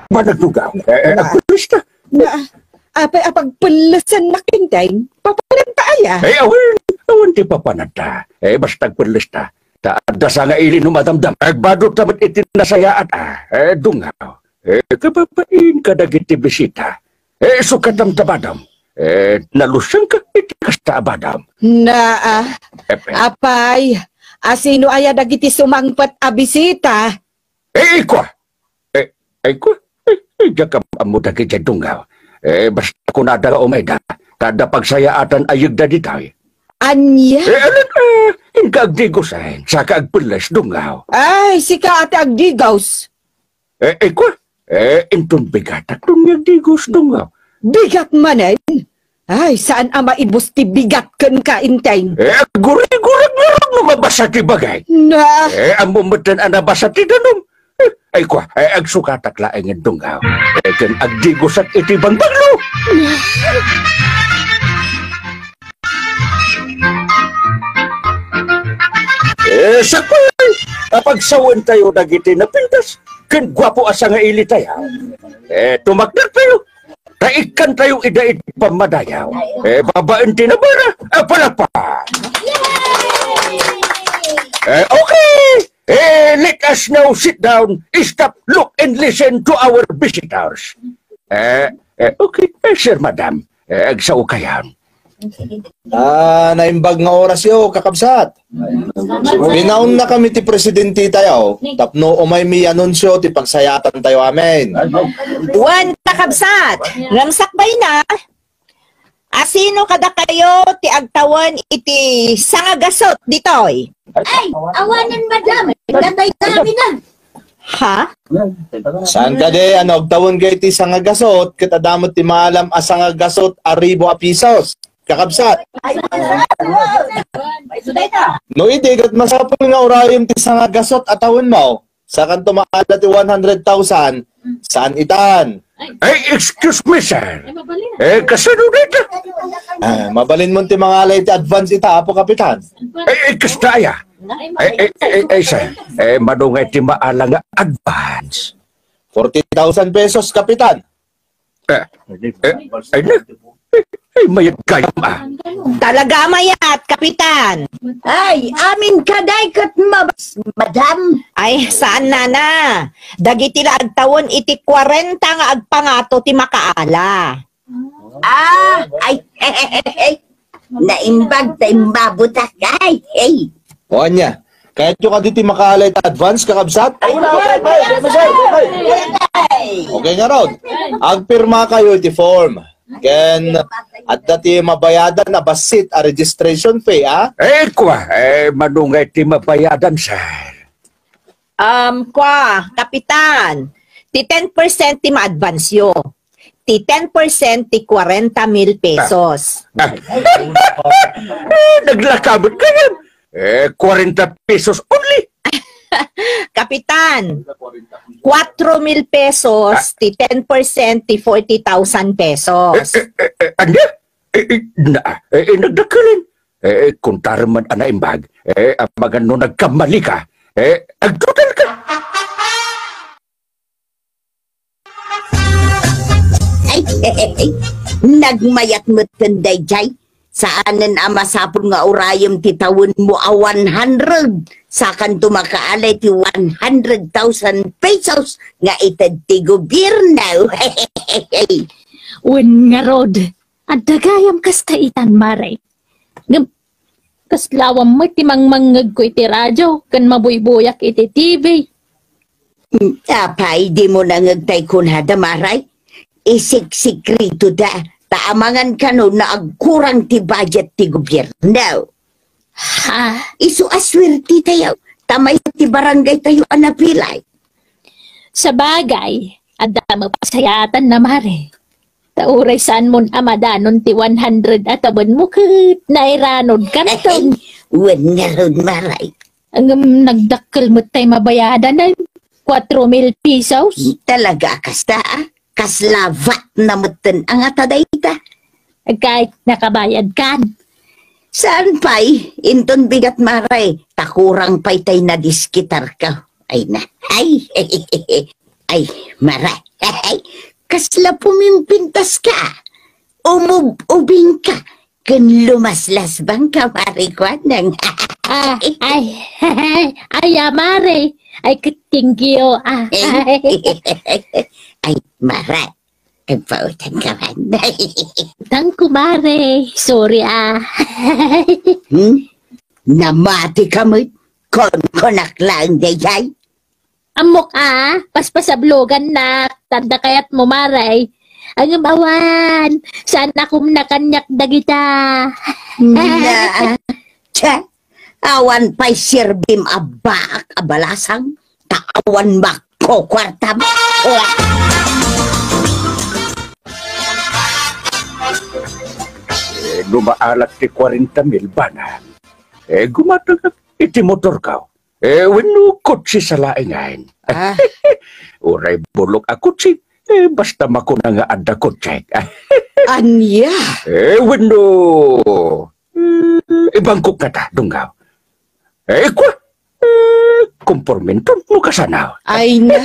Managdugaw. Pulista. Apagpulasan na kintay, papalanta aya. Awan ti papanata. Basta pulista. Taada sa nga ili no madamdam. Agbadot naman itinasayaan. Dungaw. Kapapain ka dagiti bisita. Sukatam tabadam. Nalusang ka itikasta abadam. Apay, asino aya dagiti sumangpat a bisita? Ikwa. Jakam amo dagiti dungaw. Basta kunada ka umeda. Kada pagsayaatan ayag da ditay. Anya? Inka agdigos ay. Saka agpulas dungaw. Ay, sika ate agdigaws. Ikwa. Intong bigat at agdigos dungaw. Bigat manen? Ay, saan ama ibus ti bigat kan kaintay? Gurag mga basa ti bagay. Amumatan ana basa ti danom. Ay kwa, agsukatak laeng ang dungaw. Kan agdigos at itibang baglo. Sakoy, pagsawan tayo dagiti na pintas. Kan gwapo asa nga ili tayo. Tumakdak tayo. Kaikan tayong idait pamadayaw. Babaan tinabara. Palakpak. Okay. Let us now sit down, stop, look, and listen to our visitors. Okay, sir, madam. Agsaw kayan. Naimbag nga oras yo, kakabsat. Binaon na kami ti presidente tayo. Tapno umay mi anunsyo ti pagsayatan tayo amin. Wan kakabsat, ramsak bay na. Asino kada kayo ti agtawan iti sangagasot ditoy? Ay, awanan madam. Tatay kami na. Ha? Saan ka de, agtawan kayo ti sangagasot, kitadamot ti maalam a sangagasot aribo a pisos. Kakabsat. No itigat masapul nga orayom ti sangagasot atawin mo. Sakan tumaala ti 100,000. Saan itan? Excuse me, sir. Kasano dito? Mabalin mo ti mga alay ti advance ita, Apo Kapitan. Kasta aya. Sir. Madungay ti maala nga advance. 40,000 pesos, Kapitan. Mayat kayam Talaga mayat, Kapitan. Ay, amin kaday kat madam. Ay, saan na? Dagiti la agtawon iti 40 nga agpangato ti makaala. Ay, naimbag tayo mabutak ay. O anya, kahit yung kaditi makaalay ta advance, kakabsat? Okay nga Rod. Agpirma kayo iti form. Ken at dati mabayadan na basit a registration fee, ha? Manungay ti mabayadan, sir. Kapitan, ti 10% ti ma-advance yo. Ti 10% ti 40,000 pesos. Naglakabot ka yan. 40 pesos only. Kapitan, 4,000 pesos, ti 10%, ti 40,000 pesos. Ano? Nagdakalan. Kung taraman ana imbag, magano nagkamali ka, agtutal ka. Ay, nagmayat mo't kanday jay. Saanan ama sapon nga urayom ti tawon mo a 100. Sakan tumakaalay ti 100,000 pesos nga itad ti gobyerno. Wen nga Rod, at dagayam kasta itan maray. Kaslawam mo ti mangmangag ko iti radyo, kan mabuybuyak iti TV. Apay, di mo nangagtay kunhada maray. Isik-sikrito da. Taamangan ka no na agkurang ti budget ti gobyerno. Ha? Isu aswerte tayo. Tamay ti barangay tayo anapilay. Sa bagay, adama pasayatan na mare. Tauray saan mon amadanon ti 100 at abon mo kit nairanod ka na to. Wen nga ron maray. Ang nagdakkel mo tayo mabayadan na 4,000 pesos. Talaga kasta kaslavat na mutan ang atadayta. Kahit nakabayad kan. Saan pa'y? Inton bigat maray. Takurang pa'y tay na diskitar ka. Ay na. Ay, maray. Ay, kasla pumimpintas ka. Umub-ubing ka. Kan lumaslas bang kamari ko nang... Ay, Mare. Ay, katinggiyo. Ay, Mara. Nagpautan ka man. Tangko, Mare. Sorry, Namati ka mo. Konak lang, dayay. Amok, paspasablogan na. Tanda kayat mo, Mare. Ang awan. Sana kung nakanyak na kita. Tsa, awan pa'y sirbim abak abalasang. Taawan bako kwartam. Lumaalat ti 40,000 bana. Gumatagap iti motor ka. Wano kutsi sa laingain. Uray bulok a kutsi. Basta makuna nga ada kutsi. Anya? Wano. Ibangkok na ta, Dunggaw. Kwa. Kompormento mo kasanaw. Ay na.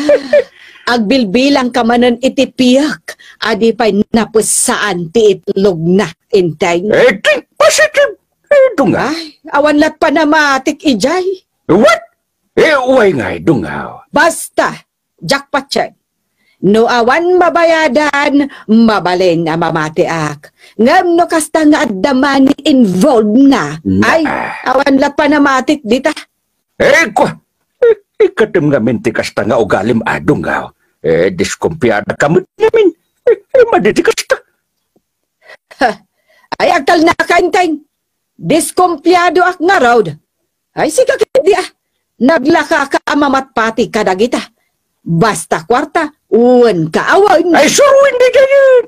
Agbilbilang ka manan itipiyak. Adi pa'y napusaan ti itlog na intay. Positive. Dunggaw. Ay, awan lat pa na matik ijay. What? Uway nga, Dunggaw. Basta, jackpot check. No awan mabayadan, mabalin na mamatiak. Ngam no kasta nga addaman involved na. Ay, awan lat pa na matik dita. Kwa. Ikatim nga minti kasta nga ugalim Dunggaw. Diskumpiyada kamot namin. Maditi kasta. Ay, agtal na kainteng. Diskumpiyado ak nga raw. Ay, siga kiti Naglaka ka amamat pati kadagita. Basta kwarta, uwan ka awan. Ay, suruin di dayan.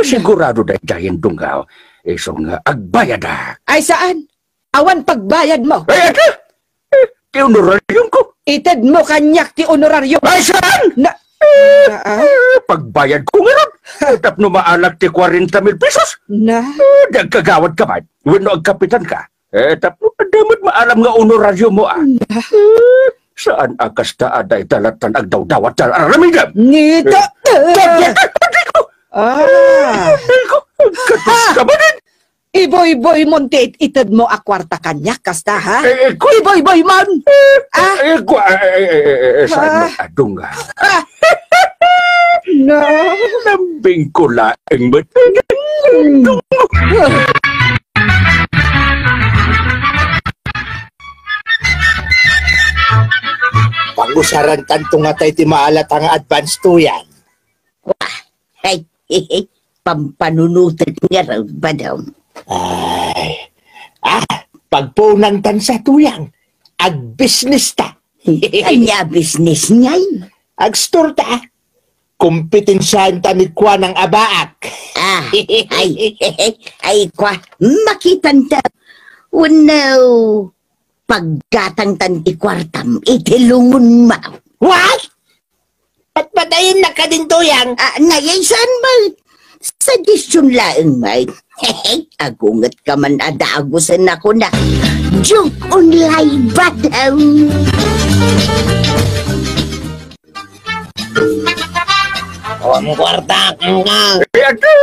Sigurado da dayan, Dunggaw. So nga agbayada. Ay, saan? Awan pagbayad mo. Ay, ata! Ti honorarium ko. Ited mo kanyak ti honoraryo. Ay, saan? Pagbayad ko nga. Tapno maalag ti 40,000 pesos. Dagkagawad ka man. Wano ang kapitan ka. Tapno damot maalam nga honoraryo mo. Saan akas ta aday talatan agdaw-dawat sa aramidam? Ngita! Katas ka ba din? Iboy-boy montit ited mo a kwarta kanyak kasta ha? Iboy-boy man! Saan mo Dunggaw? No! Nambing ko laing ba't? Pangusaran tanto nga tayo ti maalat ang advance to yan. Ay, pampanunutan nga raw ba daw? Ay, pagpunan tan sa tuyang, ag-business ta. Kanya business niya. Ag-store ta. Kompetensyahan ta ni Kwa ng abaak. Ay, kwa, makitan ta. Unaw, paggatang tan ti kwartam, itilungon ma. What? Patpatayin na ka din tuyang. Ngayon saan ba? Suggestion lang, may. Agungat ka man adagusan ako na. Joke online ba daw? Ang kwarta kang ka. Ada!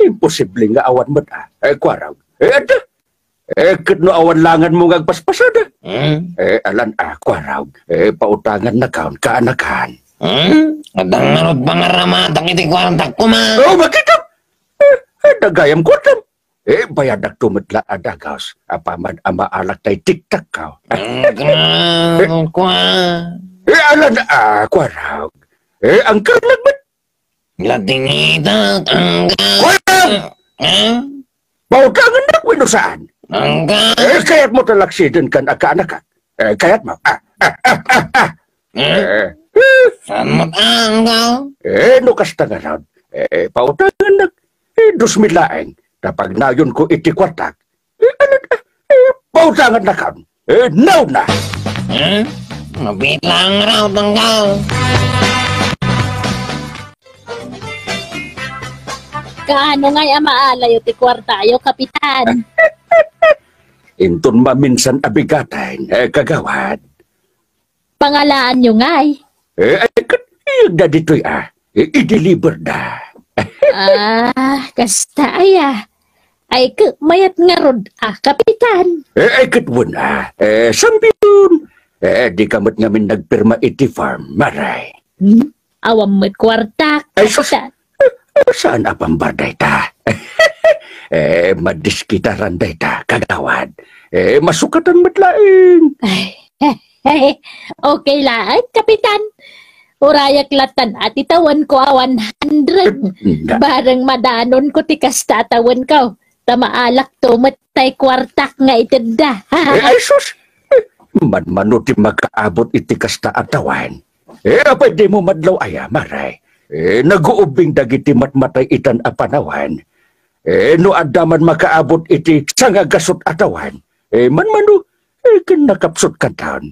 Imposible nga awan mo ta. Kwaraw. Ada! Katno awan langan mo nga agpaspasada. Alan kwaraw. Pautangan na kaon kaanakan. Adang marot pangaramatan iti kwarta ko ma. Bakit? Dagayam ko tam. Bayadak tumitla adagaws. Apaman amaalak tay tiktak ka. Alan kwaraw. Ang karnagmat. Latingita ang Kwaraw! Pautangan na kwino saan? Kaya't mo talaksiden kan akaanakan. Kaya't mo. Saan mo tanggaw? No kasta nga raw. Pautangan na. 2,000 laeng. Kapag nayon ko iti kwartak. Pautangan na kan. Now na. Mabit lang raw tanggaw. Kaano nga'y amaalayo ti kwartayo, kapitan? Intun maminsan abigatan, kagawad. Pangalaan nyo nga'y. da dito'y i-deliver da. Kasta aya. Ay mayat nga rod, kapitan. Katwan sambiyon. Di kamot ngamin nagpirma iti farm, maray. Awam mo't kwarta, Ay, sus! kapitan. Saan apambarday ta? Madiskitaran day ta, kagawad. Masukatan matlaing. Okay lang, kapitan. Urayak latan at itawan ko 100. Barang madanon ko tikas tatawan ko. Tamaalak to matay kwartak nga itanda. Ay sus! Man-mano ti makaabot iti kasta atawan. Pwede mo madlaw aya, maray. Naguubing dagiti matmatay itan apanawan. No adaman makaabot iti sangagasot atawan. Man-mano, kinakapsot ka taon.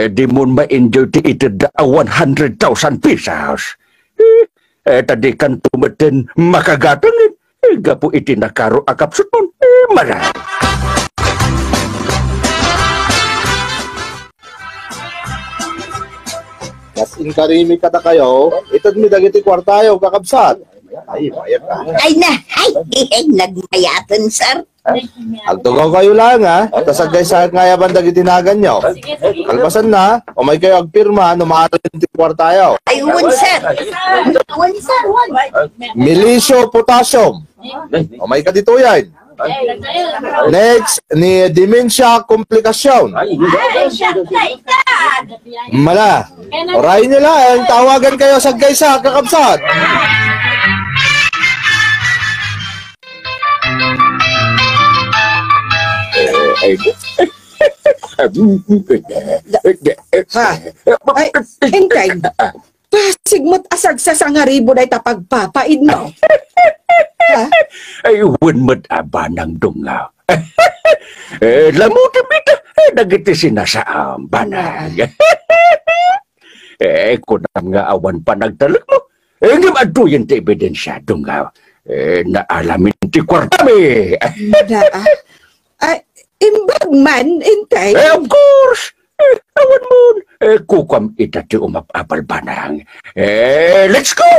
Di mo ma-enjoy ti itanda 100,000 pesos. Tadi kan tumaten makagatangin. Gapo iti nakaro akapsot mo. Maray. As in karimi kata kayo, itad mi dagiti kwartayo kakabsat. Ay, bayad ka. Ay na, ay, nagmayatan, sir. Agtugaw kayo lang ha. Tas agay sa ngayaban dagiti nagan nyo. Kalpasan na, o may kayo agpirma, numarin ti kwartayo. Ay, un, sir. Un, sir, un. Milisyo potassium. O may ka dito yan. Next, ni dementia komplikasyon. Mala, orayin nyo lang, tawagan kayo sa gaysa, kakabsat. Ay, hintay. Pasigmot asag sa sangaribo na itapagpapaid mo. Ay, wunmat aba ng dungaw. Lamuti bita, nagiti sinasaam, banag. Kunam nga awan pa nagtalag mo. Nga maduyan ti ebidensya, dungaw. Naalamin ti kwartami. Ay, imbag man, hintay. Of course. Awan mo. Kukam ita ti umapapal banang. Let's go!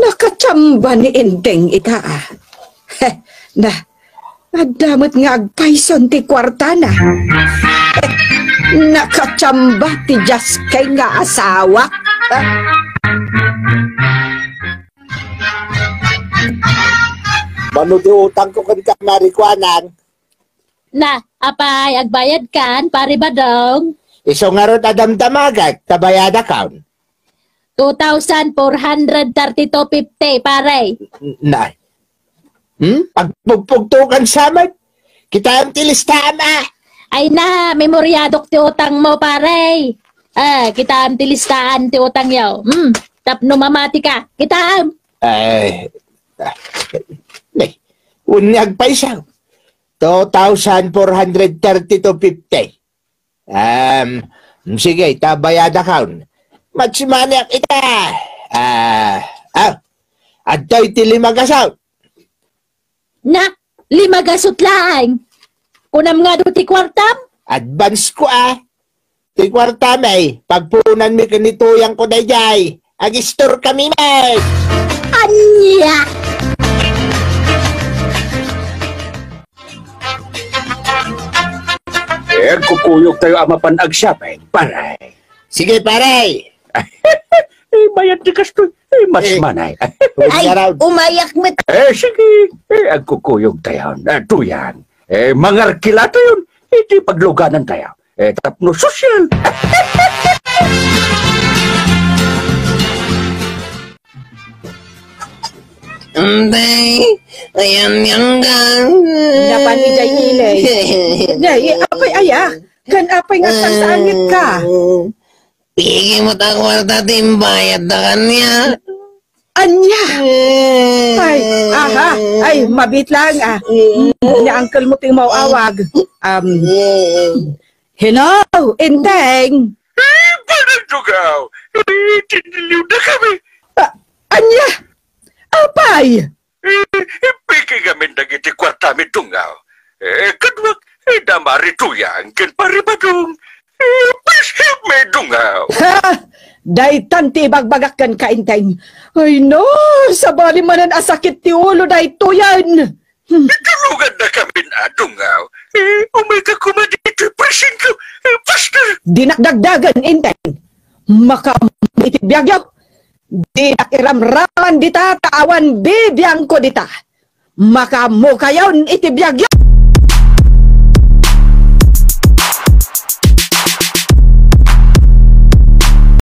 Nakachamba ni Indeng ita Nadamat nga agpayson ti kwarta na. Nakachamba ti Jaskay nga asawa. Mano di utang ko kanita marikwanan. Na, apay, agbayad kan, pare ba dong? Iso nga ron adamdamagat, tabayada kaun. 2,432.50, pare. Na. Pagpugpugtukan sa amin. Kita ang tilistama. Ay na, memoryadok ti utang mo, pare. Kita am ti listaan ti utang yaw. Tapno mamati ka. Kita am. Unyag pa isaw. 2,432.50. Sige, tabayada kaun. Matsimaniak ita. Adto'y ti limagasaw. Na, 5 gasot lang. Kunam nga do ti kwartam. Advance ko Ti kwarta may, pagpunan mi kanituyang ko dayay. Ag-store kami may. Anya! Kukuyog tayo amapan agsapay, paray. Sige paray. Bayad di kastoy. Mas manay. Ay, umayak mo. Sige. Agkukuyog tayo. Tuyan. Mangarkila tayo. Hindi pagluganan tayo. Tapno sosyal. Anday, ayan yang gang. Napanigay ilay. Nay, apay aya. Kan apay nga sangsanit ka. Pigi mo ta kwarta timbayad na kanya. Anya! Ay, ay, mabit lang Ni uncle mo ting mauawag. Hello, Inteng. Dugaw. Tiniliw na kami. Anya! Apay! Piki kami nagiti kwartami dungaw. Kadwag, damari tuyang ken paribadong. May dungaw. Ha! Daytan ti bagbagakan ka inteng. Ay no, sa balimanan asakit ti ulo dayto yan. Tulungan na kami na dungaw. Umega ko man dito, presinto. Pastor. Dinakdagdagan inteng. Maka itibiyagyaw. Dinakiramraman dita taawan bibiyang ko dita. Maka mo kayaw itibiyagyaw.